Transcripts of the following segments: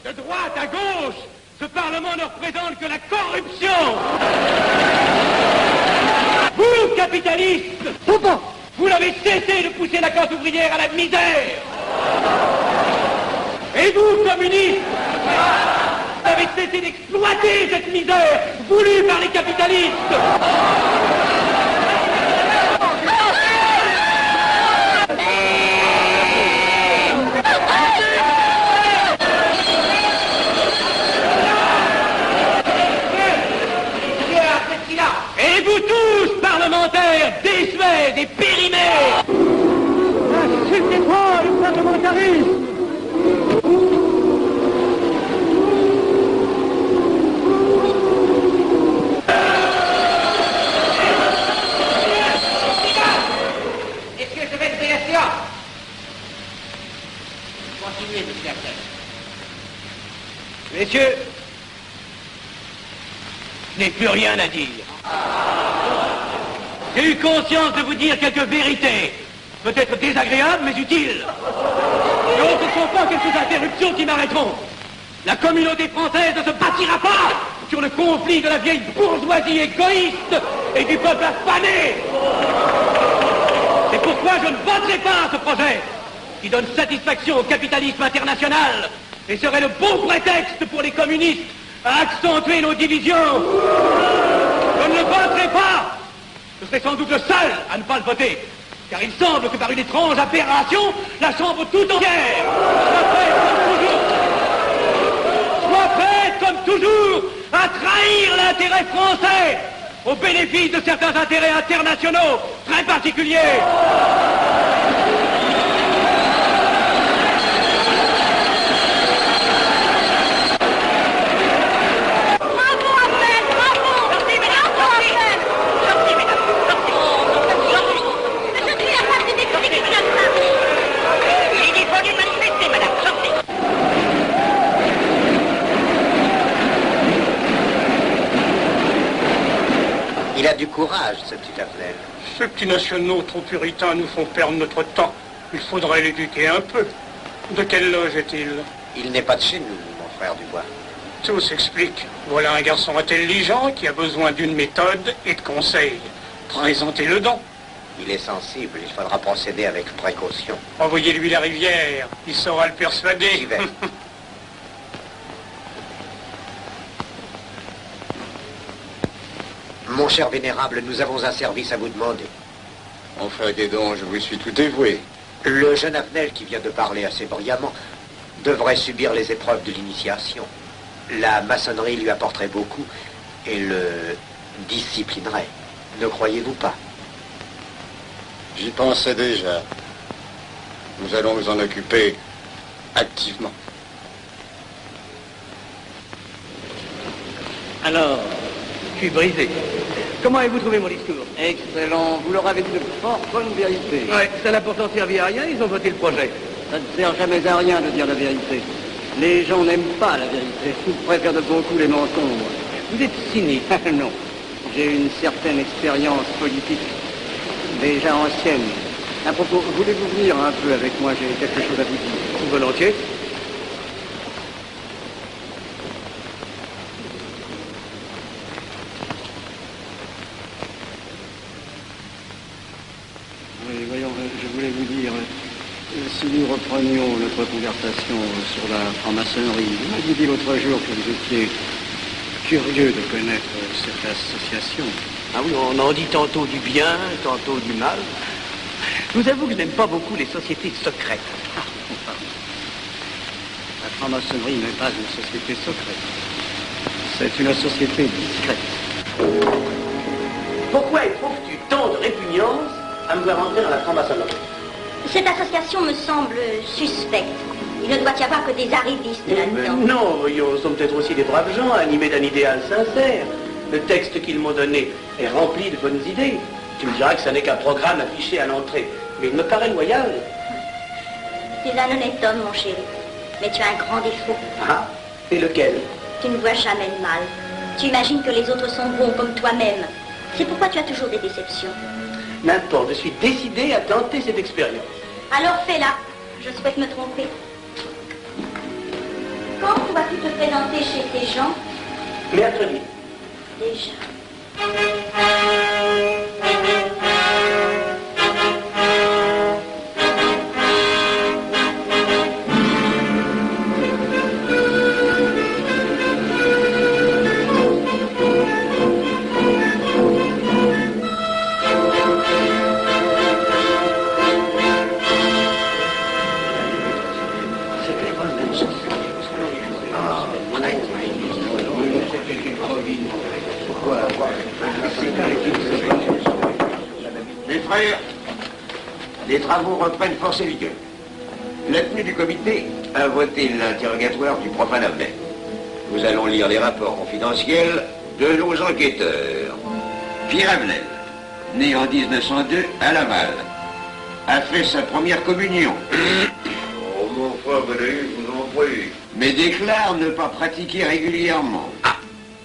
De droite à gauche, ce Parlement ne représente que la corruption. Vous, capitalistes, vous n'avez cessé de pousser la classe ouvrière à la misère. Et vous, communistes, vous avez cessé d'exploiter cette misère voulue par les capitalistes. Et vous tous, parlementaires, désuets et périmés, insultez-moi le parlementarisme. Est-ce que je vais te dire ça? Continuez, monsieur Axel. Messieurs, je n'ai plus rien à dire. J'ai eu conscience de vous dire quelques vérités, peut-être désagréables, mais utiles. Non, ce ne sont pas quelques interruptions qui m'arrêteront. La communauté française ne se bâtira pas sur le conflit de la vieille bourgeoisie égoïste et du peuple affamé. C'est pourquoi je ne voterai pas ce projet, qui donne satisfaction au capitalisme international et serait le bon prétexte pour les communistes à accentuer nos divisions. Je ne le voterai pas. Je serai sans doute le seul à ne pas le voter, car il semble que par une étrange aberration, la Chambre tout entière soit prête comme toujours à trahir l'intérêt français au bénéfice de certains intérêts internationaux très particuliers. Il a du courage, ce petit Afnel. Ces petits nationaux trop puritains nous font perdre notre temps. Il faudrait l'éduquer un peu. De quelle loge est-il? Il n'est pas de chez nous, mon frère Dubois. Tout s'explique. Voilà un garçon intelligent qui a besoin d'une méthode et de conseils. Présentez-le donc. Il est sensible, il faudra procéder avec précaution. Envoyez-lui la rivière, il saura le persuader. J'y vais. Mon cher vénérable, nous avons un service à vous demander. Enfin, dis donc, je vous suis tout dévoué. Le jeune Afnel qui vient de parler assez brillamment devrait subir les épreuves de l'initiation. La maçonnerie lui apporterait beaucoup et le disciplinerait. Ne croyez-vous pas? J'y pensais déjà. Nous allons nous en occuper activement. Alors, je suis brisé. Comment avez-vous trouvé mon discours? Excellent. Vous leur avez dit de fort bonnes vérités. Ouais, ça n'a pourtant servi à rien, ils ont voté le projet. Ça ne sert jamais à rien de dire la vérité. Les gens n'aiment pas la vérité. Ils préfèrent de beaucoup les mensonges. Vous êtes cynique. Non. J'ai une certaine expérience politique, déjà ancienne. À propos, voulez-vous venir un peu avec moi? J'ai quelque chose à vous dire. Volontiers. Oui, voyons, je voulais vous dire, si nous reprenions notre conversation sur la franc-maçonnerie, vous m'aviez dit l'autre jour que vous étiez curieux de connaître cette association. Ah oui, on en dit tantôt du bien, tantôt du mal. Je vous avoue que je n'aime pas beaucoup les sociétés secrètes. La franc-maçonnerie n'est pas une société secrète. C'est une société discrète. Pourquoi éprouves-tu tant de répugnance à me voir entrer dans la franc-maçonnerie? Cette association me semble suspecte. Il ne doit y avoir que des arrivistes là-dedans. Non, voyons, sont peut-être aussi des braves gens animés d'un idéal sincère. Le texte qu'ils m'ont donné est rempli de bonnes idées. Tu me diras que ça n'est qu'un programme affiché à l'entrée. Mais il me paraît loyal. Tu es un honnête homme, mon chéri. Mais tu as un grand défaut. Ah, et lequel? Tu ne vois jamais le mal. Tu imagines que les autres sont bons comme toi-même. C'est pourquoi tu as toujours des déceptions. N'importe, je suis décidé à tenter cette expérience. Alors fais-la. Je souhaite me tromper. Quand vas-tu te présenter chez tes gens? Mercredi. Déjà. Mes frères, les travaux reprennent force et vigueur. La tenue du comité a voté l'interrogatoire du profane Avnet. Nous allons lire les rapports confidentiels de nos enquêteurs. Pierre Avnet, né en 1902 à Laval, a fait sa première communion. Oh, mon frère Bénédicte, vous en prie. Mais déclare ne pas pratiquer régulièrement.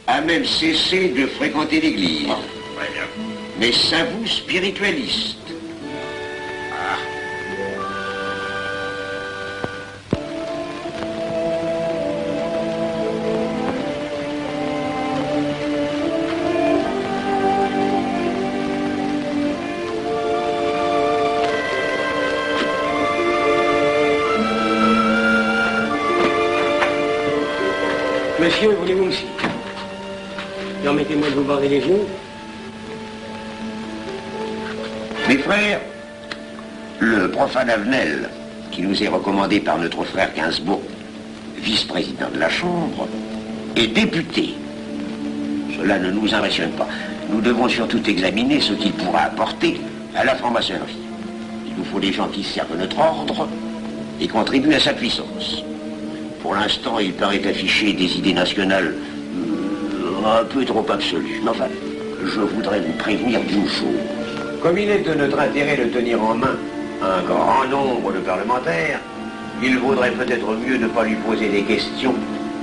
A même cessé de fréquenter l'église. Très bien. Mais s'avoue spiritualiste. Monsieur, voulez-vous aussi? Permettez-moi de vous barrer les yeux. Mes frères, le profane Avenel, qui nous est recommandé par notre frère Gainsbourg, vice-président de la Chambre, est député. Cela ne nous impressionne pas. Nous devons surtout examiner ce qu'il pourra apporter à la franc-maçonnerie. Il nous faut des gens qui servent notre ordre et contribuent à sa puissance. Pour l'instant, il paraît afficher des idées nationales un peu trop absolues. Mais enfin, je voudrais vous prévenir d'une chose. Comme il est de notre intérêt de tenir en main un grand nombre de parlementaires, il vaudrait peut-être mieux ne pas lui poser des questions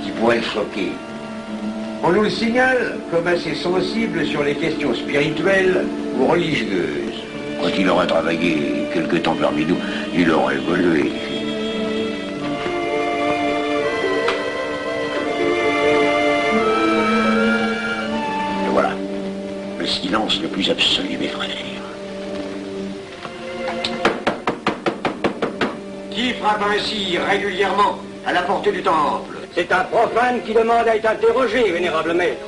qui pourraient le choquer. On nous le signale comme assez sensible sur les questions spirituelles ou religieuses. Quand il aura travaillé quelque temps parmi nous, il aura évolué. Et voilà, le silence le plus absolu, mes frères. Qui frappe ainsi régulièrement à la porte du temple? C'est un profane qui demande à être interrogé, vénérable maître.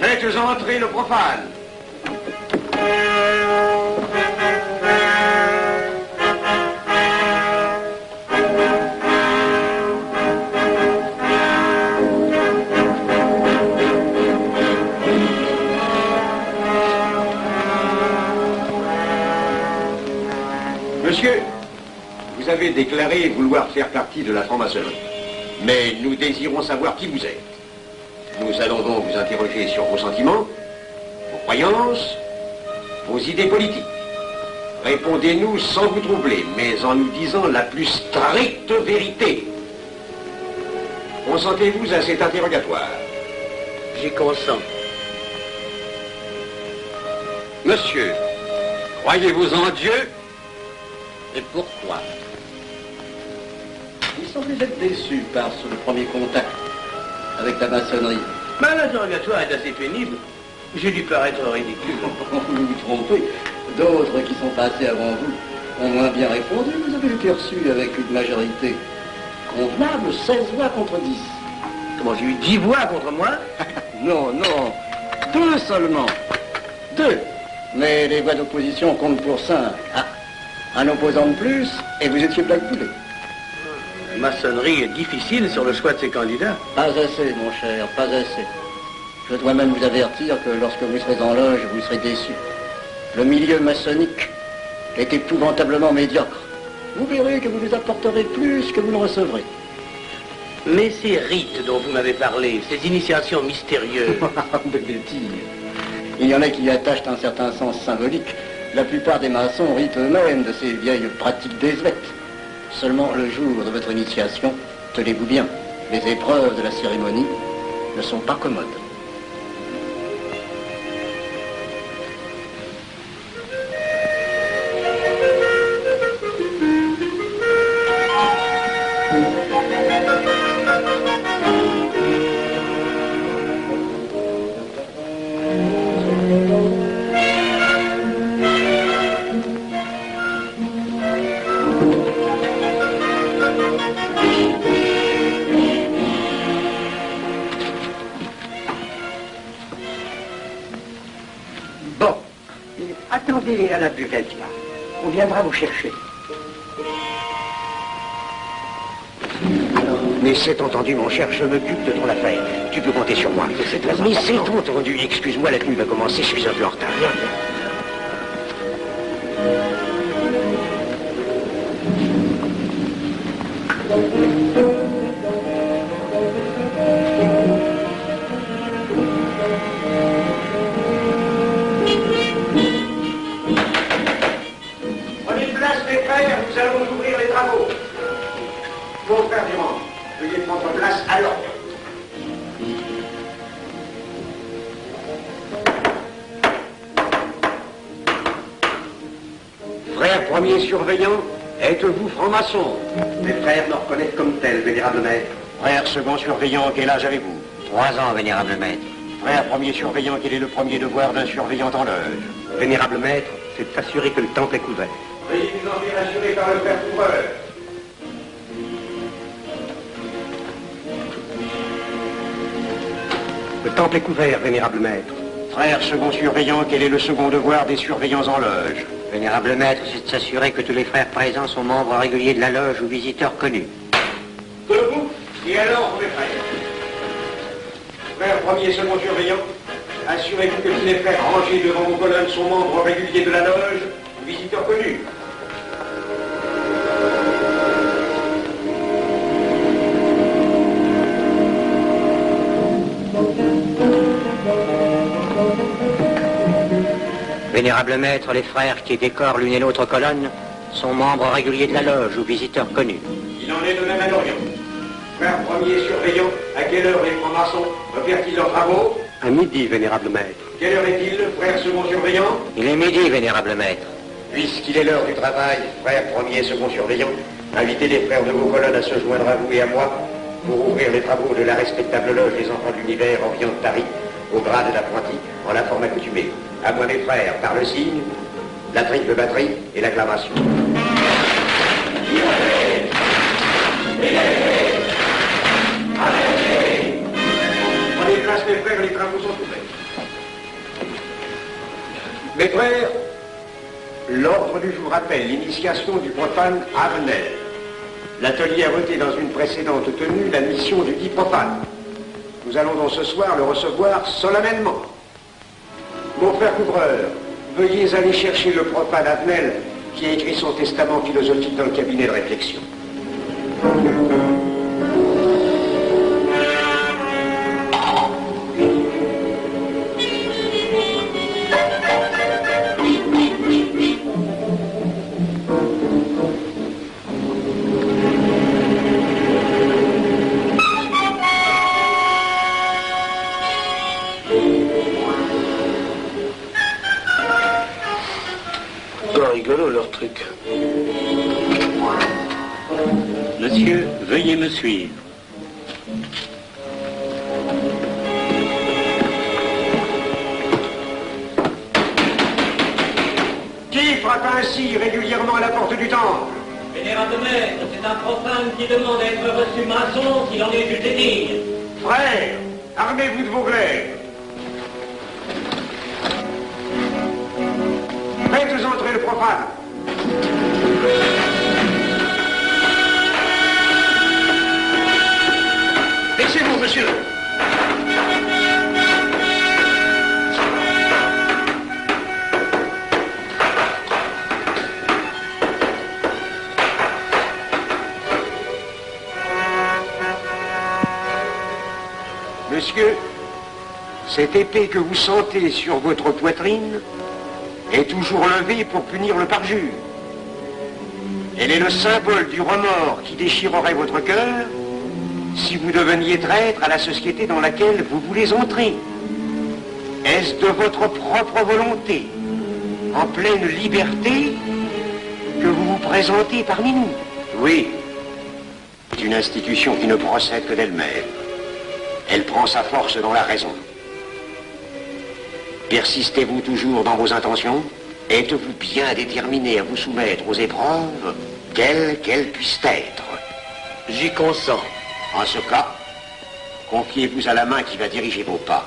Faites entrer le profane. Monsieur, vous avez déclaré vouloir faire partie de la franc-maçonnerie. Mais nous désirons savoir qui vous êtes. Nous allons donc vous interroger sur vos sentiments, vos croyances, vos idées politiques. Répondez-nous sans vous troubler, mais en nous disant la plus stricte vérité. Consentez-vous à cet interrogatoire? J'y consens. Monsieur, croyez-vous en Dieu? Et pourquoi? Il semblait être déçu par ce premier contact avec la maçonnerie. Mais l'interrogatoire est assez pénible. J'ai dû paraître ridicule. Vous vous trompez. D'autres qui sont passés avant vous ont moins bien répondu. Vous avez été reçu avec une majorité convenable, 16 voix contre 10. Comment, j'ai eu 10 voix contre moi? Non, non. 2 seulement. 2. Mais les voix d'opposition comptent pour 5. Ah. Un opposant de plus, et vous étiez blackboulé. La maçonnerie est difficile sur le choix de ses candidats. Pas assez, mon cher, pas assez. Je dois même vous avertir que lorsque vous serez en loge, vous serez déçu. Le milieu maçonnique est épouvantablement médiocre. Vous verrez que vous nous apporterez plus que vous ne recevrez. Mais ces rites dont vous m'avez parlé, ces initiations mystérieuses... de bêtises. Il y en a qui y attachent un certain sens symbolique. La plupart des maçons ritent eux-mêmes de ces vieilles pratiques désuètes. Seulement le jour de votre initiation, tenez-vous bien, les épreuves de la cérémonie ne sont pas commodes. Attendez à la buvette, là. On viendra vous chercher. Mais c'est entendu, mon cher, je m'occupe de ton affaire. Tu peux compter sur moi. Mais c'est entendu. Excuse-moi, la nuit va commencer, je suis un peu en retard. Prenez place, mes frères, nous allons ouvrir les travaux. Mon frère Durand, veuillez prendre place à l'ordre. Frère premier surveillant, êtes-vous franc-maçon? Mes frères me reconnaissent comme tel, vénérable maître. Frère second surveillant, quel âge avez-vous? 3 ans, vénérable maître. Frère premier surveillant, quel est le premier devoir d'un surveillant en loge? Vénérable maître, c'est de s'assurer que le temple est couvert. Veuillez vous en faire assurer par le frère couvreur. Le temple est couvert, vénérable maître. Frère second surveillant, quel est le second devoir des surveillants en loge? Vénérable maître, c'est de s'assurer que tous les frères présents sont membres réguliers de la loge ou visiteurs connus. Debout et alors, mes frères. Frère premier et second surveillant, assurez-vous que tous les frères rangés devant vos colonnes sont membres réguliers de la loge ou visiteurs connus. Vénérable maître, les frères qui décorent l'une et l'autre colonne sont membres réguliers de la loge ou visiteurs connus. Il en est de même à l'Orient. Frère premier surveillant, à quelle heure les francs-maçons opèrent-ils leurs travaux? À midi, vénérable maître. Quelle heure est-il, frère second surveillant? Il est midi, vénérable maître. Puisqu'il est l'heure du travail, frère premier et second surveillant, invitez les frères de vos colonnes à se joindre à vous et à moi pour ouvrir les travaux de la respectable loge des enfants de l'univers Orient de Paris, au grade d'apprenti, en la forme accoutumée. À moi, mes frères, par le signe, la triple batterie et l'acclamation. Prenez place, mes frères, les travaux sont ouverts. Mes frères, l'ordre du jour appelle l'initiation du profane Avenel. L'atelier a voté dans une précédente tenue la mission du dit profane. Nous allons donc ce soir le recevoir solennellement. Mon frère couvreur, veuillez aller chercher le profane Avenel qui a écrit son testament philosophique dans le cabinet de réflexion. Rigolo leur truc. Monsieur, veuillez me suivre. Qui frappe ainsi régulièrement à la porte du temple? Vénérable maître, c'est un profane qui demande à être reçu maçon s'il en est du désir. Frères, armez-vous de vos glaives. Faites entrer le profane. Laissez-vous, monsieur. Monsieur, cette épée que vous sentez sur votre poitrine est toujours levée pour punir le parjure. Elle est le symbole du remords qui déchirerait votre cœur si vous deveniez traître à la société dans laquelle vous voulez entrer. Est-ce de votre propre volonté, en pleine liberté, que vous vous présentez parmi nous? Oui. C'est une institution qui ne procède que d'elle-même. Elle prend sa force dans la raison. Persistez-vous toujours dans vos intentions? Êtes-vous bien déterminé à vous soumettre aux épreuves, quelles qu'elles puissent être? J'y consens. En ce cas, confiez-vous à la main qui va diriger vos pas.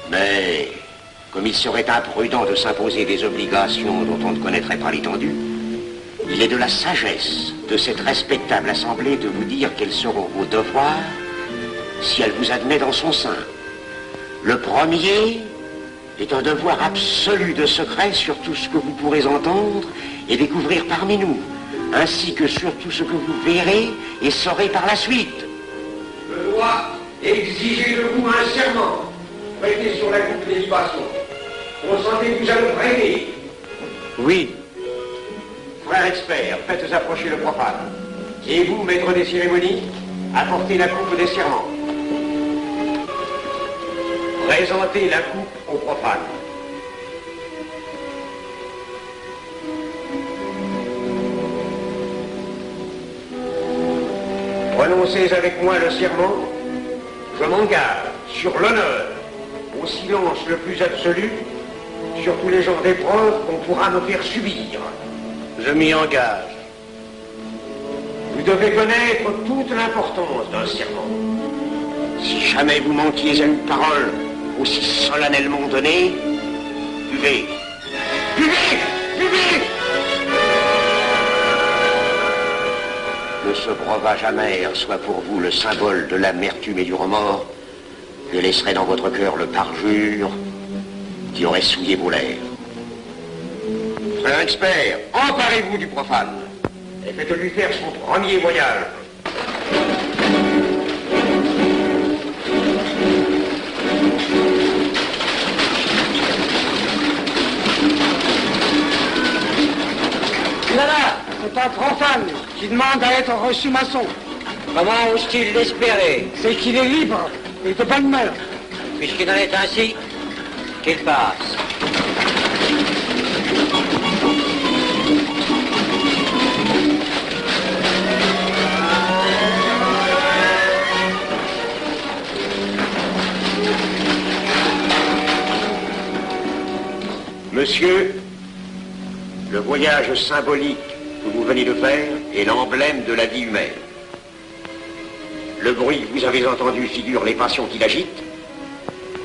Mais comme il serait imprudent de s'imposer des obligations dont on ne connaîtrait pas l'étendue, il est de la sagesse de cette respectable assemblée de vous dire quels seront vos devoirs si elle vous admet dans son sein. Le premier est un devoir absolu de secret sur tout ce que vous pourrez entendre et découvrir parmi nous, ainsi que sur tout ce que vous verrez et saurez par la suite. Je dois exiger de vous un serment prêté sur la coupe des libations. Consentez-vous à le prêter? Oui. Frère expert, faites approcher le profane. Et vous, maître des cérémonies, apportez la coupe des serments. Présentez la coupe au profane. Prononcez avec moi le serment. Je m'engage sur l'honneur, au silence le plus absolu, sur tous les genres d'épreuves qu'on pourra me faire subir. Je m'y engage. Vous devez connaître toute l'importance d'un serment. Si jamais vous manquiez à une parole aussi solennellement donnée, buvez. Buvez! Buvez! Que ce breuvage amer soit pour vous le symbole de l'amertume et du remords que laisserait dans votre cœur le parjure qui aurait souillé vos lèvres. Frère expert, emparez-vous du profane et faites-lui faire son premier voyage. C'est un profane qui demande à être reçu maçon. Comment ose-t-il l'espérer? C'est qu'il est libre et de bonne mœurs. Puisqu'il en est ainsi, qu'il passe. Monsieur, le voyage symbolique que vous venez de faire est l'emblème de la vie humaine. Le bruit que vous avez entendu figure les passions qui l'agitent.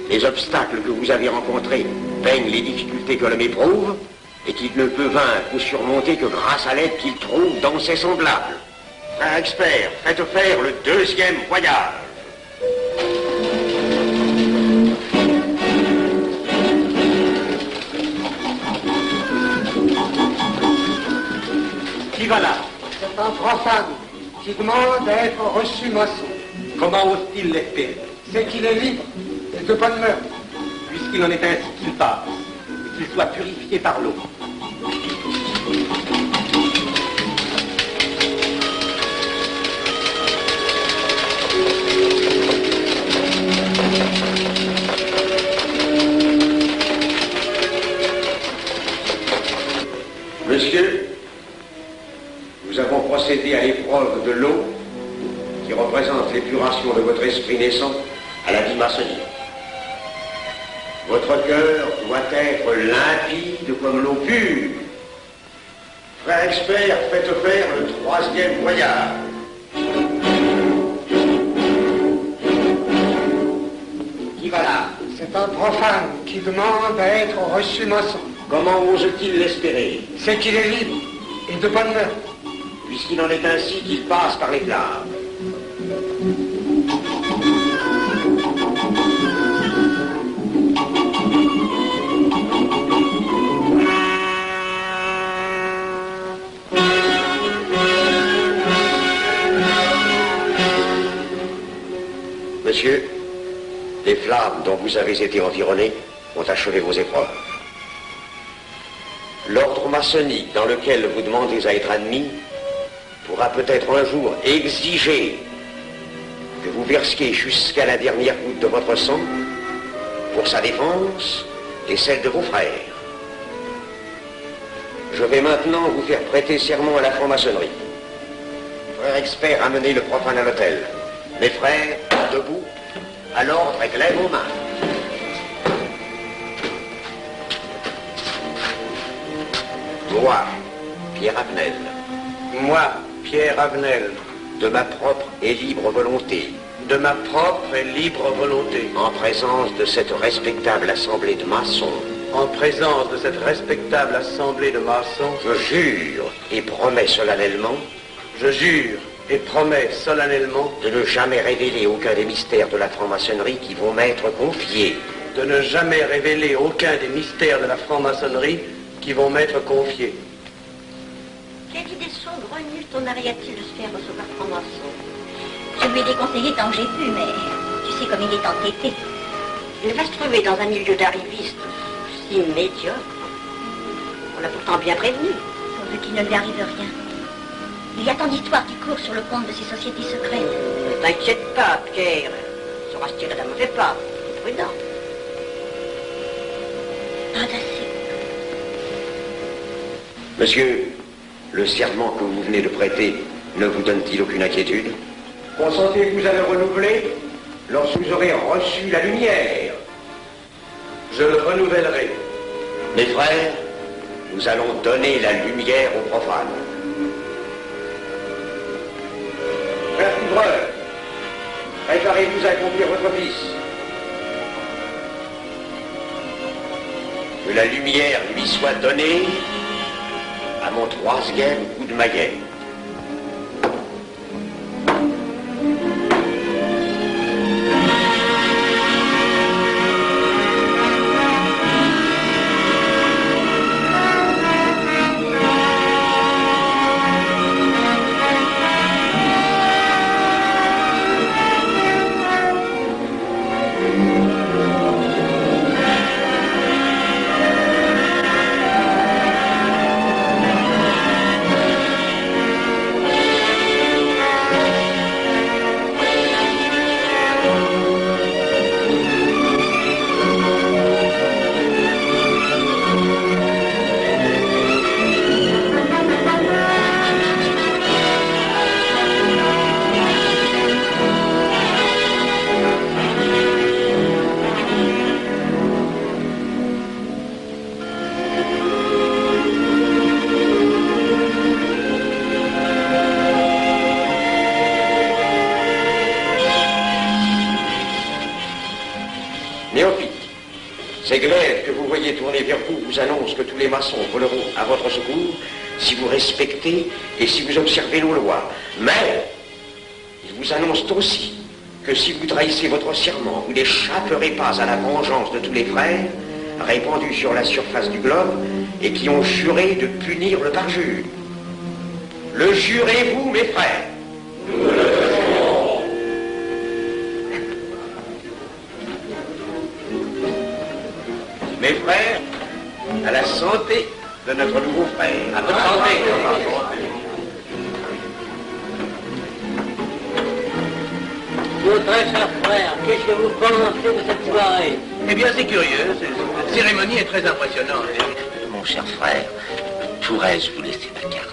Les obstacles que vous avez rencontrés peignent les difficultés que l'homme éprouve et qu'il ne peut vaincre ou surmonter que grâce à l'aide qu'il trouve dans ses semblables. Frère expert, faites faire le deuxième voyage. Qui va là? C'est un profane qui demande à être reçu maçon. Comment ose-t-il l'espérer? C'est qu'il est libre et de bonne mœurs. Puisqu'il en est ainsi, qu'il passe, et qu'il soit purifié par l'eau. Monsieur, nous avons procédé à l'épreuve de l'eau qui représente l'épuration de votre esprit naissant à la vie maçonnique. Votre cœur doit être limpide comme l'eau pure. Frère expert, faites faire le troisième voyage. Qui va là? C'est un profane qui demande à être reçu maçon. Comment ose-t-il l'espérer? C'est qu'il est libre et de bonne mœurs. Puisqu'il en est ainsi qu'il passe par les flammes. Monsieur, les flammes dont vous avez été environné ont achevé vos épreuves. L'ordre maçonnique dans lequel vous demandez à être admis pourra peut-être un jour exiger que vous versiez jusqu'à la dernière goutte de votre sang pour sa défense et celle de vos frères. Je vais maintenant vous faire prêter serment à la franc-maçonnerie. Frère expert, amenez le profane à l'hôtel. Mes frères, debout, à l'ordre et lèvent vos mains. Moi, Pierre Avenel. Moi, Pierre Avenel, De ma propre et libre volonté, de ma propre et libre volonté. En présence de cette respectable assemblée de maçons. En présence de cette respectable assemblée de maçons, Je jure et promets solennellement. je jure et promets solennellement De ne jamais révéler aucun des mystères de la franc-maçonnerie qui vont m'être confiés. de ne jamais révéler aucun des mystères de la franc-maçonnerie qui vont m'être confiés. Quelle idée saugrenue ton mari a-t-il de se faire recevoir franc-maçon? Je lui ai déconseillé tant que j'ai pu, mais tu sais comme il est entêté. Il va se trouver dans un milieu d'arrivistes si médiocre. On l'a pourtant bien prévenu. Pourvu qu'il ne lui arrive rien. Il y a tant d'histoires qui courent sur le compte de ces sociétés secrètes. Ne t'inquiète pas, Pierre. Il saura se tirer d'un mauvais pas. C'est prudent. Pas assez. Monsieur, le serment que vous venez de prêter ne vous donne-t-il aucune inquiétude? Consentez-vous à le renouveler lorsque vous aurez reçu la lumière? Je le renouvellerai. Mes frères, nous allons donner la lumière aux profanes. Frère couvreur, préparez-vous à accomplir votre office. Que la lumière lui soit donnée à mon troisième coup de maillet. Néophyte, ces glaives que vous voyez tourner vers vous vous annoncent que tous les maçons voleront à votre secours si vous respectez et si vous observez nos lois. Mais ils vous annoncent aussi que si vous trahissez votre serment, vous n'échapperez pas à la vengeance de tous les frères répandus sur la surface du globe et qui ont juré de punir le parjure. Le jurez-vous, mes frères? Nous le jurons. Mes frères, à la santé de notre nouveau frère. À votre santé. Mon très cher frère, qu'est-ce que vous pensez de cette soirée? Eh bien, c'est curieux. Cette cérémonie est très impressionnante. Mon cher frère, pourrais-je vous laisser ma carte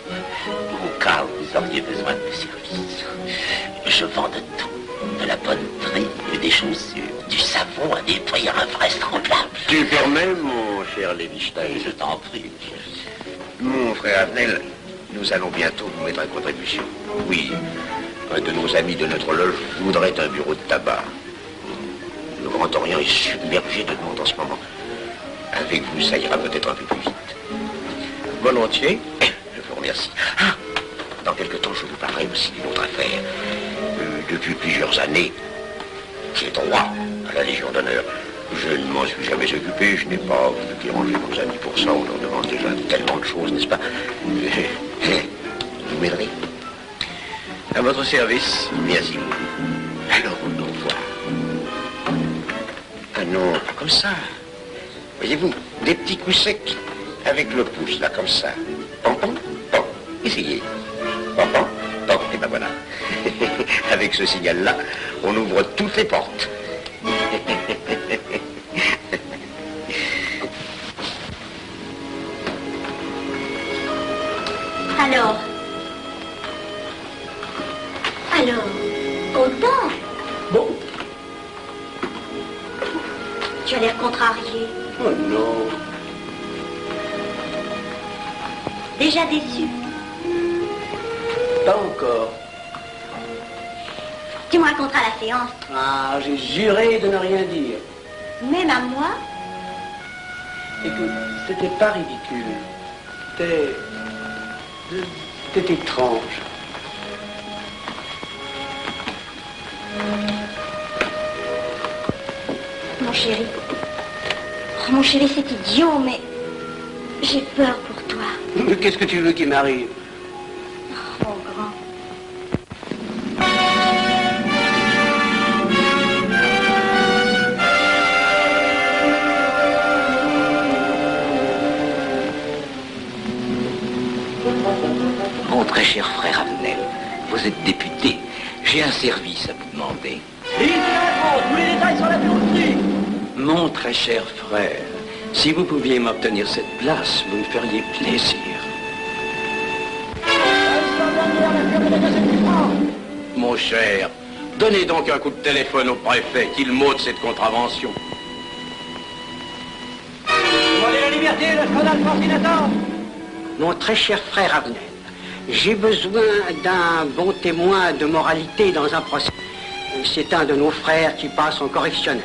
au cas où vous auriez besoin de mes services? Je vends de tout, de la bonne et des chaussures, du savon à des prix invraisemblables. Tu permets, mon cher Lévi-Stein? Je t'en prie. Mon frère Avenel, nous allons bientôt vous mettre à contribution. Oui, un de nos amis de notre loge voudrait un bureau de tabac. Le Grand Orient est submergé de monde en ce moment. Avec vous, ça ira peut-être un peu plus vite. Volontiers. Je vous remercie. Ah, dans quelque temps, je vous parlerai aussi d'une autre affaire. Depuis plusieurs années, j'ai droit à la Légion d'honneur. Je ne m'en suis jamais occupé, je n'ai pas voulu déranger nos amis pour ça. On leur demande déjà tellement de choses, n'est-ce pas? Vous m'aiderez? À votre service. Merci beaucoup. Alors, au revoir. Ah non, pas comme ça. Voyez-vous, des petits coups secs avec le pouce, là, comme ça. Pom, pom, pom. Essayez. Pom, pom, pom. Et ben voilà. Avec ce signal-là, on ouvre toutes les portes. Alors, content? Bon. Tu as l'air contrarié. Oh non. Déjà déçu? Pas encore. Tu me raconteras la séance. Ah, j'ai juré de ne rien dire. Même à moi? Écoute, c'était pas ridicule. C'était étrange. Mon chéri. Oh, mon chéri, c'est idiot, mais j'ai peur pour toi. Mais qu'est-ce que tu veux qu'il m'arrive? Oh, mon grand. Mon très cher frère Abnel, vous êtes député. J'ai un service à vous demander. Tous les détails sur la bureauterie. Mon très cher frère, si vous pouviez m'obtenir cette place, vous me feriez plaisir. Mon cher, donnez donc un coup de téléphone au préfet, qu'il m'ôte cette contravention. Demandez la liberté, le scandale fascinateur. Mon très cher frère Abnel, j'ai besoin d'un bon témoin de moralité dans un procès. C'est un de nos frères qui passe en correctionnel.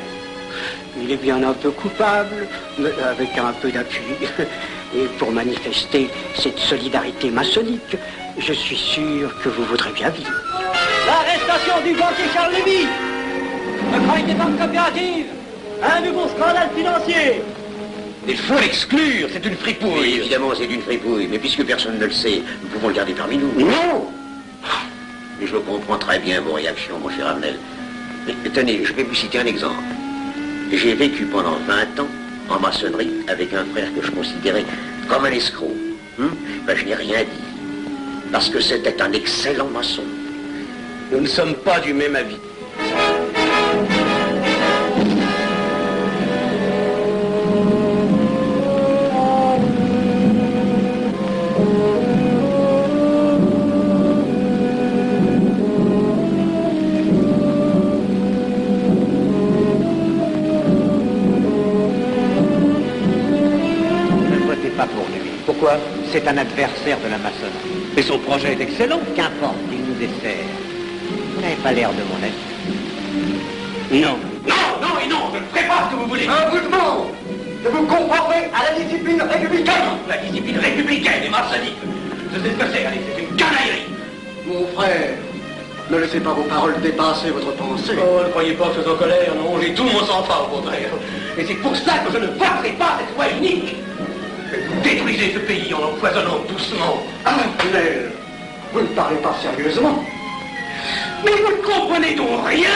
Il est bien un peu coupable, mais avec un peu d'appui. Et pour manifester cette solidarité maçonnique, je suis sûr que vous voudrez bien vivre. L'arrestation du banquier Charles Lévy. Le crime des banques coopératives. Un nouveau scandale financier. Il faut l'exclure, c'est une fripouille. Oui, évidemment, c'est une fripouille, mais puisque personne ne le sait, nous pouvons le garder parmi nous. Non. Mais je comprends très bien vos réactions, mon cher Abnel. Mais tenez, je vais vous citer un exemple. J'ai vécu pendant 20 ans en maçonnerie avec un frère que je considérais comme un escroc. Je n'ai rien dit, parce que c'était un excellent maçon. Nous ne sommes pas du même avis. Pourquoi? C'est un adversaire de la maçonnerie. Mais son projet est excellent. Qu'importe, il nous dessert. Vous n'avez pas l'air de mon être. Non. Non, et non, je ne ferai pas ce que vous voulez. Un bout de mot de vous conformer à la discipline républicaine. La discipline républicaine et maçonnique. Je sais ce que c'est, allez, c'est une canaillerie. Mon frère, ne laissez pas vos paroles dépasser votre pensée. Oh, ne croyez pas que je suis en colère, non, j'ai tout mon sang-froid au contraire. Et c'est pour ça que je ne voterai pas cette loi unique. Vous détruisez ce pays en l'empoisonnant doucement. Abnel, vous ne parlez pas sérieusement. Mais vous ne comprenez donc rien.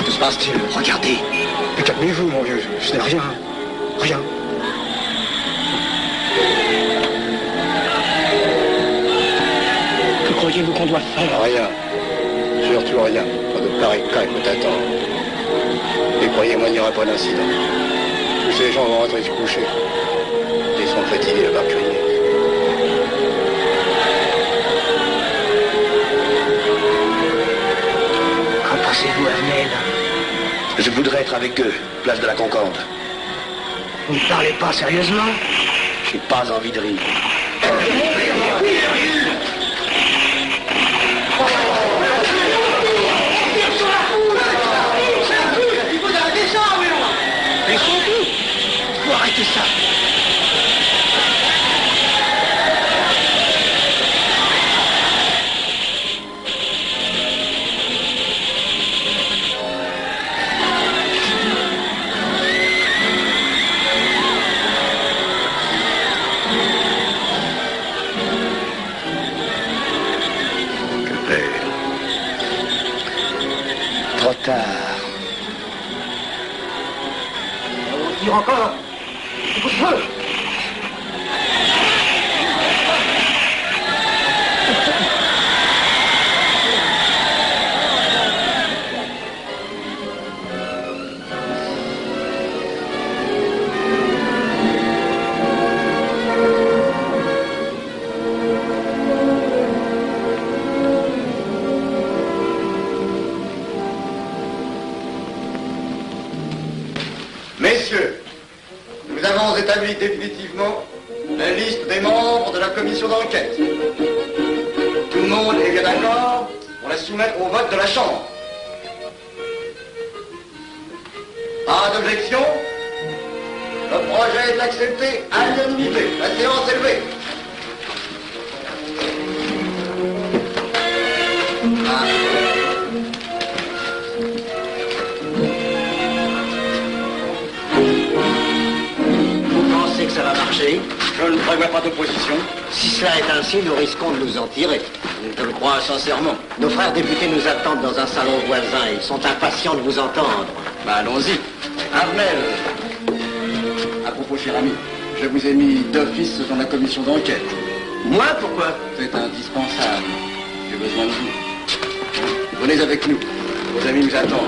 Que se passe-t-il? Regardez. Mais calmez-vous, mon vieux. Ce n'est rien. Rien. Que croyez-vous qu'on doit faire? Rien. Surtout rien. Pas de pareil cas peut attendre. Et croyez-moi, il n'y aura pas d'incident. Tous ces gens vont rentrer se coucher. Ils sont fatigués, le barculier. Qu'en pensez-vous, Abnel? Je voudrais être avec eux, place de la Concorde. Vous ne parlez pas sérieusement? J'ai pas envie de rire. Faut arrêter ça. Trop tard. On tire encore. Coup de feu. messieurs, nous avons établi définitivement la liste des membres de la commission d'enquête. Tout le monde est bien d'accord pour la soumettre au vote de la Chambre. Pas d'objection? Le projet est accepté à l'unanimité. La séance est levée. Vous pensez que ça va marcher? Je ne prévois pas d'opposition. Si cela est ainsi, nous risquons de nous en tirer. Je le crois sincèrement. Nos frères députés nous attendent dans un salon voisin. Ils sont impatients de vous entendre. Allons-y. Arnel. À propos, cher ami, je vous ai mis d'office dans la commission d'enquête. Moi, pourquoi? C'est indispensable. J'ai besoin de vous. Venez avec nous. Vos amis nous attendent.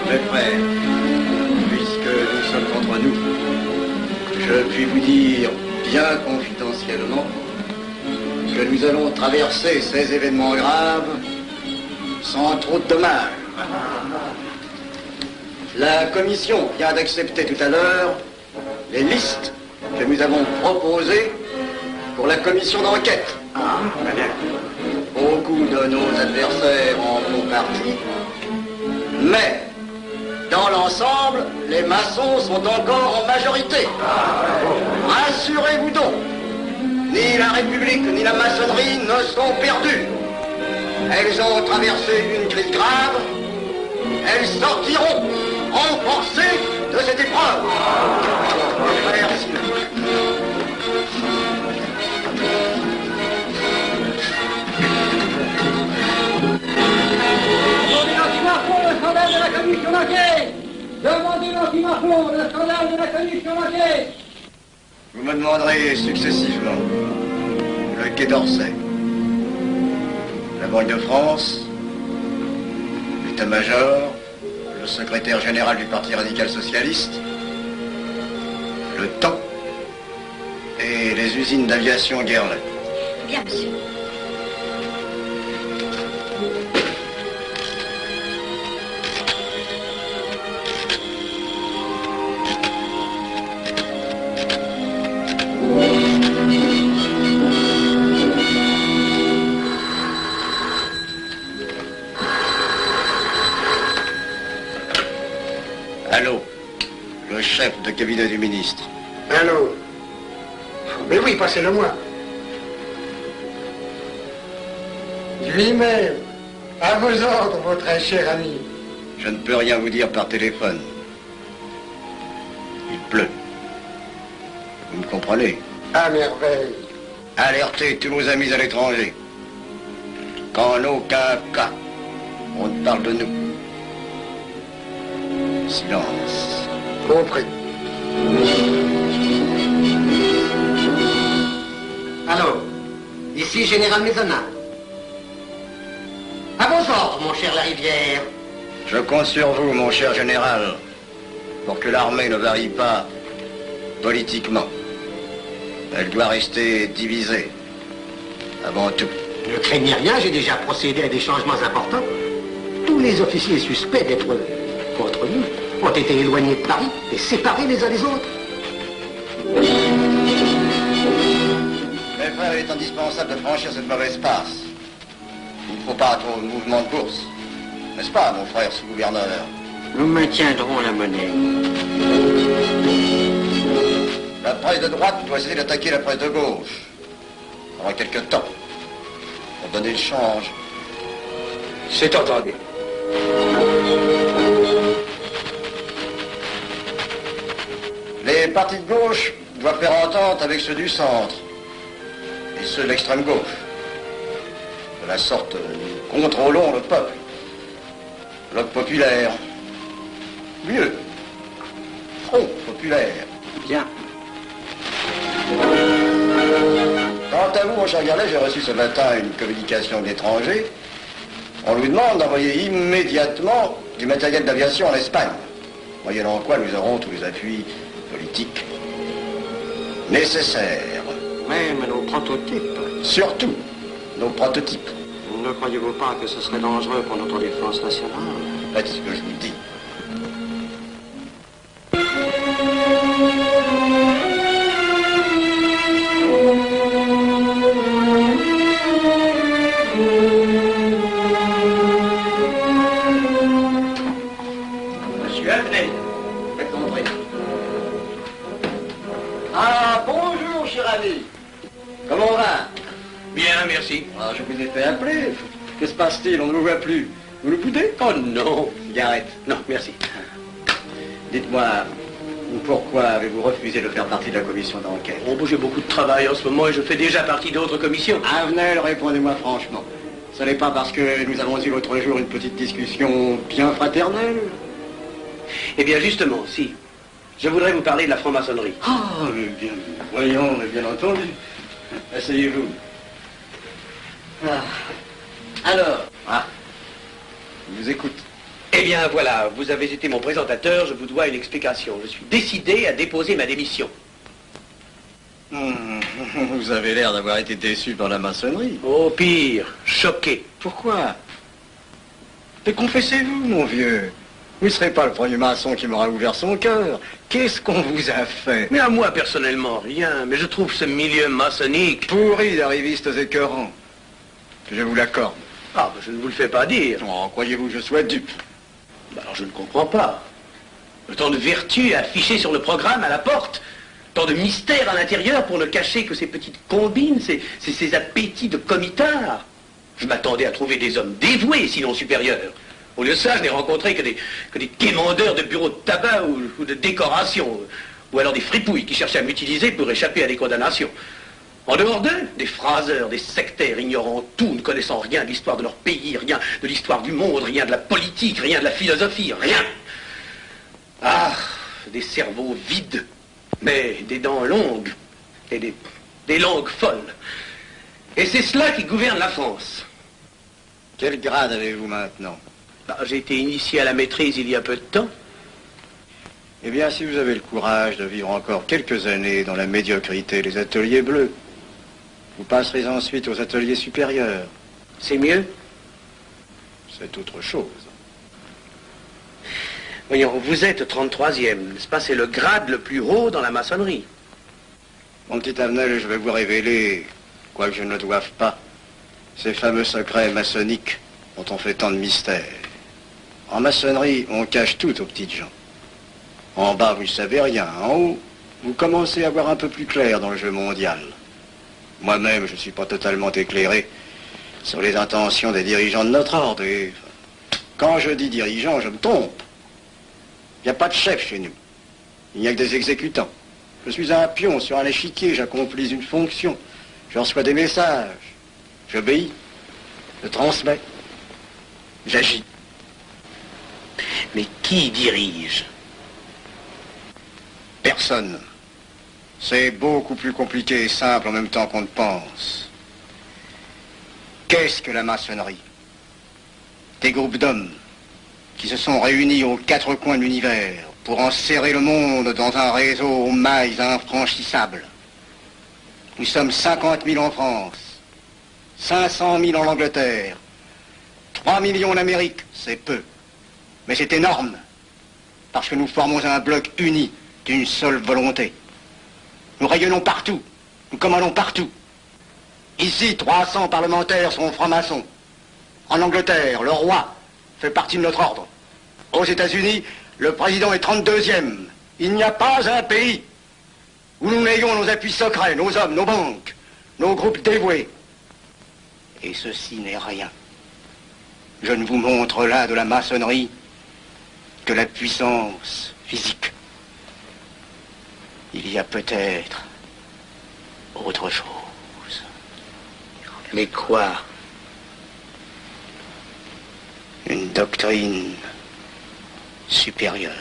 Mes frères, puisque nous sommes entre nous, je puis vous dire bien confidentiellement que nous allons traverser ces événements graves sans trop de dommages. La commission vient d'accepter tout à l'heure les listes que nous avons proposées pour la commission d'enquête. Beaucoup de nos adversaires en font partie, mais dans l'ensemble, les maçons sont encore en majorité. Rassurez-vous donc, ni la République ni la maçonnerie ne sont perdues. Elles ont traversé une crise grave. Elles sortiront renforcées de cette épreuve. Merci. Demandez l'anti-Marfond, le scandale de la commission d'enquête. Demandez l'anti-Marfond, le scandale de la commission d'enquête. Vous me demanderez successivement le Quai d'Orsay, la Banque de France, l'état-major, le secrétaire général du Parti radical socialiste, le temps et les usines d'aviation Guerlain. Bien, monsieur. Allô, le chef de cabinet du ministre. Allô? Mais oui, passez-le-moi. Lui-même, à vos ordres, votre très cher ami. Je ne peux rien vous dire par téléphone. Il pleut. Vous me comprenez? À merveille. Alertez tous nos amis à l'étranger. Qu'en aucun cas, on ne parle de nous. Silence. Compris. Allô, ici Général Maisonnat. À vos ordres, mon cher Larivière. Je compte sur vous, mon cher général, pour que l'armée ne varie pas politiquement. Elle doit rester divisée, avant tout. Ne craignez rien, j'ai déjà procédé à des changements importants. Tous les officiers suspects d'être contre nous ont été éloignés de Paris et séparés les uns des autres. Mes frères, il est indispensable de franchir cette mauvaise passe. Il ne faut pas trop de mouvement de course. N'est-ce pas, mon frère sous-gouverneur? Nous maintiendrons la monnaie. La presse de droite doit essayer d'attaquer la presse de gauche. Pendant quelque temps. Pour donner le change. C'est entendu. Les partis de gauche doivent faire entente avec ceux du centre. Et ceux de l'extrême gauche. De la sorte, nous contrôlons le peuple. Bloc populaire. Mieux. Front populaire. Bien. Quant à vous, mon cher Garlet, j'ai reçu ce matin une communication de l'étranger. On nous demande d'envoyer immédiatement du matériel d'aviation en Espagne. Moyennant quoi nous aurons tous les appuis politiques nécessaires. Même nos prototypes. Surtout nos prototypes. Ne croyez-vous pas que ce serait dangereux pour notre défense nationale? Faites ce que je vous dis. Monsieur Avenel, Faites entrer. Ah, bonjour, cher ami. Comment on va? bien, merci. Ah, je vous ai fait appeler. Que se passe-t-il? On ne vous voit plus. Vous le boudez? Oh non. Cigarette. Non, merci. Dites-moi, pourquoi avez-vous refusé de faire partie de la commission d'enquête? Oh, j'ai beaucoup de travail en ce moment et je fais déjà partie d'autres commissions. Avenel, répondez-moi franchement. Ce n'est pas parce que nous avons eu l'autre jour une petite discussion bien fraternelle? Eh bien, justement, si. Je voudrais vous parler de la franc-maçonnerie. Ah, mais bien, voyons, mais bien entendu. Asseyez-vous. Alors, je vous écoute. Eh bien, voilà, vous avez été mon présentateur, je vous dois une explication. Je suis décidé à déposer ma démission. Vous avez l'air d'avoir été déçu par la maçonnerie. Oh, pire, choqué. Pourquoi? Mais confessez-vous, mon vieux. Vous ne serez pas le premier maçon qui m'aura ouvert son cœur. Qu'est-ce qu'on vous a fait? Mais à moi, personnellement, rien. Mais je trouve ce milieu maçonnique... Pourri d'arrivistes écœurants. Je vous l'accorde. Ah, je ne vous le fais pas dire. Oh, croyez-vous que je sois dupe? Alors, je ne comprends pas. Tant de vertu affichées sur le programme à la porte. Tant de mystère à l'intérieur pour ne cacher que ces petites combines, ces appétits de comitard. Je m'attendais à trouver des hommes dévoués, sinon supérieurs. Au lieu de ça, je n'ai rencontré que des quémandeurs de bureaux de tabac ou de décoration, ou alors des fripouilles qui cherchaient à m'utiliser pour échapper à des condamnations. En dehors d'eux, des phraseurs, des sectaires ignorant tout, ne connaissant rien de l'histoire de leur pays, rien de l'histoire du monde, rien de la politique, rien de la philosophie, rien. Ah, des cerveaux vides, mais des dents longues et des langues folles. Et c'est cela qui gouverne la France. Quel grade avez-vous maintenant? J'ai été initié à la maîtrise il y a peu de temps. Eh bien, si vous avez le courage de vivre encore quelques années dans la médiocrité des ateliers bleus, vous passerez ensuite aux ateliers supérieurs. C'est mieux? C'est autre chose. Voyons, vous êtes 33e, n'est-ce pas? C'est le grade le plus haut dans la maçonnerie. Mon petit Avenel, je vais vous révéler, quoique je ne le doive pas, ces fameux secrets maçonniques dont on fait tant de mystères. En maçonnerie, on cache tout aux petites gens. En bas, vous ne savez rien. En haut, vous commencez à voir un peu plus clair dans le jeu mondial. Moi-même, je ne suis pas totalement éclairé sur les intentions des dirigeants de notre ordre. Et quand je dis dirigeants, je me trompe. Il n'y a pas de chef chez nous. Il n'y a que des exécutants. Je suis un pion sur un échiquier, j'accomplis une fonction. Je reçois des messages. J'obéis. Je transmets. J'agis. Mais qui dirige? Personne. C'est beaucoup plus compliqué et simple en même temps qu'on ne pense. Qu'est-ce que la maçonnerie? Des groupes d'hommes qui se sont réunis aux quatre coins de l'univers pour enserrer le monde dans un réseau aux mailles infranchissables. Nous sommes 50 000 en France, 500 000 en Angleterre, 3 millions en Amérique, c'est peu. Mais c'est énorme, parce que nous formons un bloc uni d'une seule volonté. Nous rayonnons partout, nous commandons partout. Ici, 300 parlementaires sont francs-maçons. En Angleterre, le roi fait partie de notre ordre. Aux États-Unis, le président est 32e. Il n'y a pas un pays où nous n'ayons nos appuis secrets, nos hommes, nos banques, nos groupes dévoués. Et ceci n'est rien. Je ne vous montre là de la maçonnerie que la puissance physique. Il y a peut-être autre chose. Mais quoi? Une doctrine supérieure.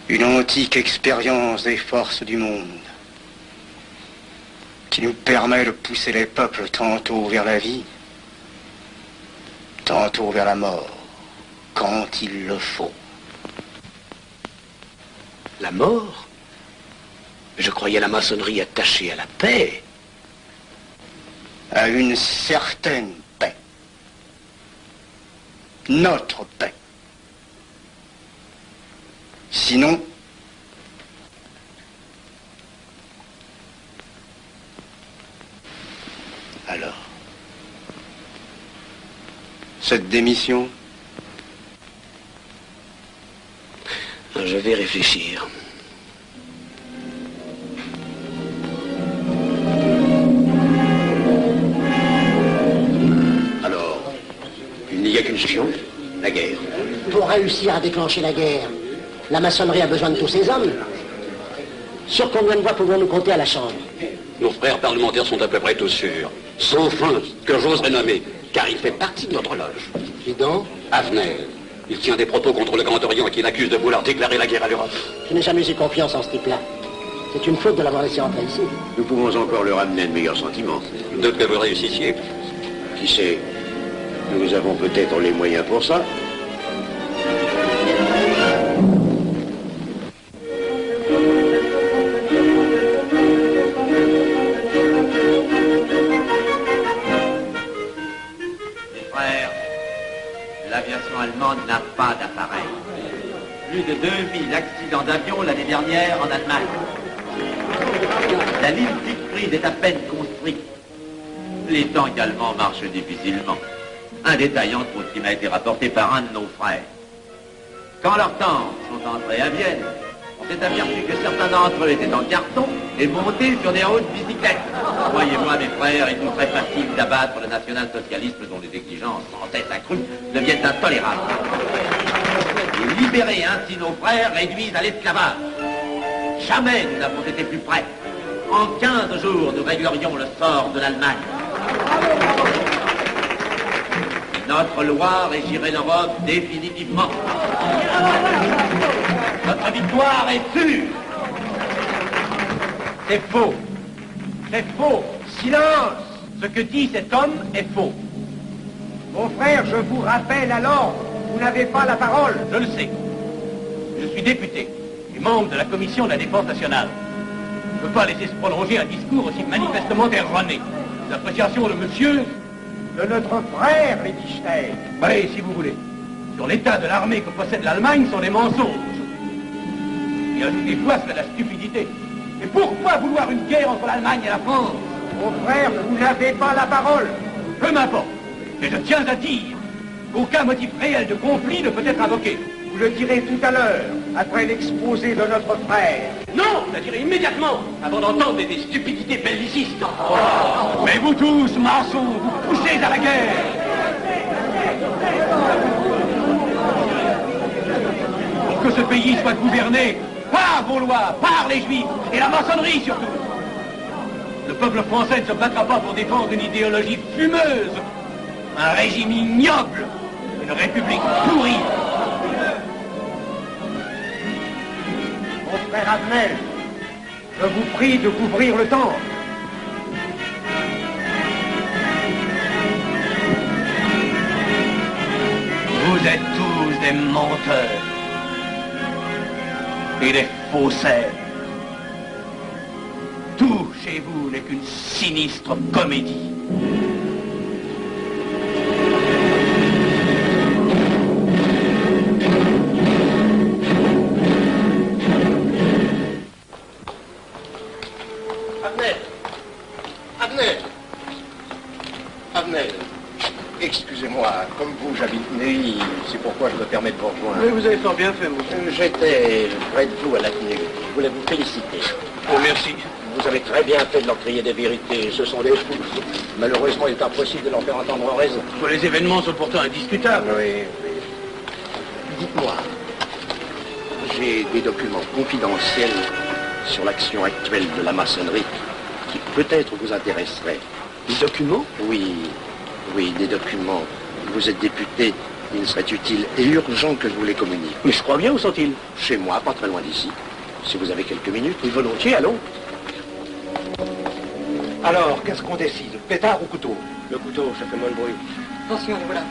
Une antique expérience des forces du monde qui nous permet de pousser les peuples tantôt vers la vie, tantôt vers la mort, quand il le faut. La mort? Je croyais la maçonnerie attachée à la paix. À une certaine paix. Notre paix. Sinon, alors, cette démission, je vais réfléchir. Alors, il n'y a qu'une solution, la guerre. Pour réussir à déclencher la guerre, la maçonnerie a besoin de tous ses hommes. Sur combien de voix pouvons-nous compter à la Chambre? Nos frères parlementaires sont à peu près tous sûrs. Sauf un que j'oserais nommer, car il fait partie de notre loge. Qui donc? Avenel. Il tient des propos contre le Grand Orient qu'il accuse de vouloir déclarer la guerre à l'Europe. Je n'ai jamais eu confiance en ce type-là. C'est une faute de l'avoir laissé entrer ici. Nous pouvons encore leur amener de meilleurs sentiments. D'autres que vous réussissiez. Qui sait? Nous avons peut-être les moyens pour ça. L'aviation allemande n'a pas d'appareil. Plus de 2000 accidents d'avion l'année dernière en Allemagne. La ligne Siegfried est à peine construite. Les tanks allemands marchent difficilement. Un détail entre autres qui m'a été rapporté par un de nos frères. Quand leurs tanks sont entrés à Vienne, on s'est aperçu que certains d'entre eux étaient en carton et montés sur des hautes bicyclettes. Croyez-moi, mes frères, il est très facile d'abattre le national-socialisme dont les exigences sans cesse accrues deviennent intolérables. Et libérer ainsi nos frères réduisent à l'esclavage. Jamais nous n'avons été plus près. En 15 jours, nous réglerions le sort de l'Allemagne. Notre loi régirait l'Europe définitivement. Notre victoire est sûre. C'est faux. C'est faux. Silence. Ce que dit cet homme est faux. Mon frère, je vous rappelle alors, vous n'avez pas la parole. Je le sais. Je suis député et membre de la commission de la défense nationale. Je ne peux pas laisser se prolonger un discours aussi manifestement erroné. L'appréciation de monsieur... De notre frère, Liechtenstein. Oui, si vous voulez. Sur l'état de l'armée que possède l'Allemagne sont des mensonges. Et ajoutez-vous à cela la stupidité. Et pourquoi vouloir une guerre entre l'Allemagne et la France? Mon frère, vous n'avez pas la parole. Peu m'importe. Mais je tiens à dire qu'aucun motif réel de conflit ne peut être invoqué. Vous le direz tout à l'heure, après l'exposé de notre frère. Non, je le dirai immédiatement, avant d'entendre des stupidités bellicistes. Mais vous tous, maçons, vous poussez à la guerre. Pour que ce pays soit gouverné par vos lois, par les Juifs, et la maçonnerie surtout. Le peuple français ne se battra pas pour défendre une idéologie fumeuse, un régime ignoble, une république pourrie. Mon frère Avenel, je vous prie de couvrir le temple. Vous êtes tous des menteurs et des faussaires. Tout chez vous n'est qu'une sinistre comédie. Avenel, excusez-moi, comme vous, j'habite Neuilly, c'est pourquoi je me permets de vous rejoindre. Oui, vous avez fort bien fait, monsieur. J'étais près de vous à la tenue. Je voulais vous féliciter. Oh, merci. Vous avez très bien fait de leur crier des vérités. Ce sont des fous. Malheureusement, il est impossible de leur faire entendre raison. Les événements sont pourtant indiscutables. Oui. Dites-moi, j'ai des documents confidentiels sur l'action actuelle de la maçonnerie qui peut-être vous intéresseraient. Des documents? Oui, des documents. Vous êtes député, il serait utile et urgent que je vous les communique. Mais je crois bien, où sont-ils? Chez moi, pas très loin d'ici. Si vous avez quelques minutes. Oui, volontiers, allons. Alors, qu'est-ce qu'on décide? Pétard ou couteau? Le couteau, ça fait moins de bruit. Attention, les voilà.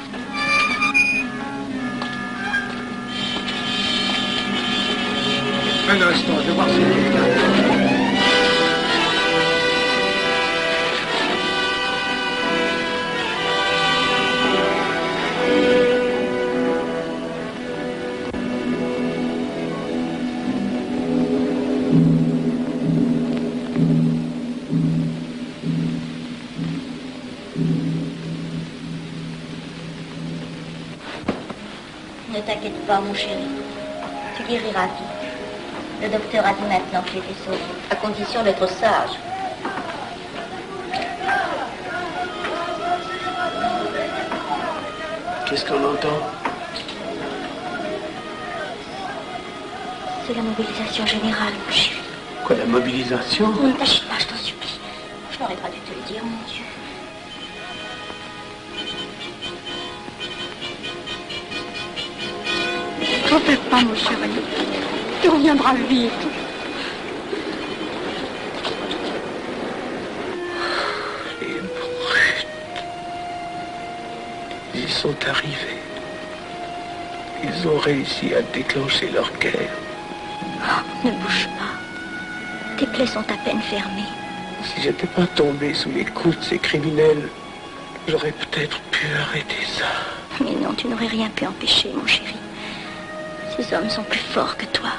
Un instant, je vais voir si... t'inquiète pas, mon chéri. Tu guériras vite. Le docteur a dit maintenant que j'ai été sauvée, à condition d'être sage. Qu'est-ce qu'on entend? C'est la mobilisation générale, mon chéri. Quoi, la mobilisation? Ne t'agite pas, je t'en supplie. Je n'aurais pas dû te le dire, mon Dieu. T'en fais pas, mon chéri. Tu reviendras vite. Les brutes. Ils sont arrivés. Ils ont réussi à déclencher leur guerre. Oh, ne bouge pas. Tes plaies sont à peine fermées. Si j'étais pas tombé sous les coups de ces criminels, j'aurais peut-être pu arrêter ça. Mais non, tu n'aurais rien pu empêcher, mon chéri. Ces hommes sont plus forts que toi.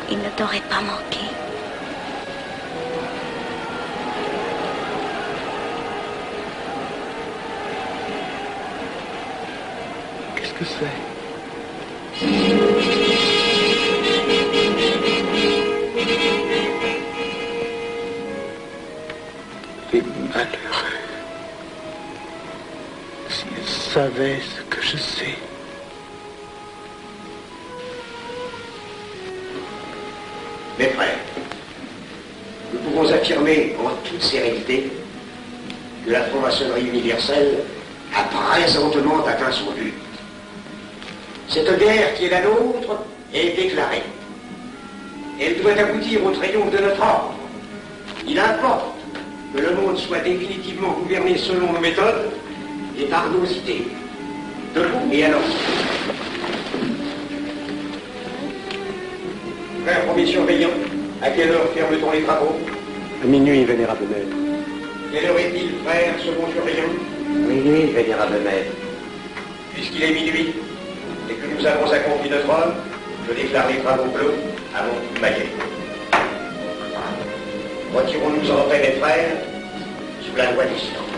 Ils ne t'auraient pas manqué. Qu'est-ce que c'est? Les malheureux. S'ils savaient ce que je sais. Mes frères, nous pouvons affirmer en toute sérénité que la franc-maçonnerie universelle a présentement atteint son but. Cette guerre qui est la nôtre est déclarée. Elle doit aboutir au triomphe de notre ordre. Il importe que le monde soit définitivement gouverné selon nos méthodes et par nos idées. Debout et à l'ordre. Frère premier surveillant, à quelle heure ferme-t-on les travaux? À minuit, vénérable maître. Quelle heure est-il, frère second surveillant? Minuit, vénérable maître. Puisqu'il est minuit et que nous avons accompli notre œuvre, je déclare les travaux clos avant toute ma guerre. Retirons-nous en paix, mes frères, sous la loi du silence.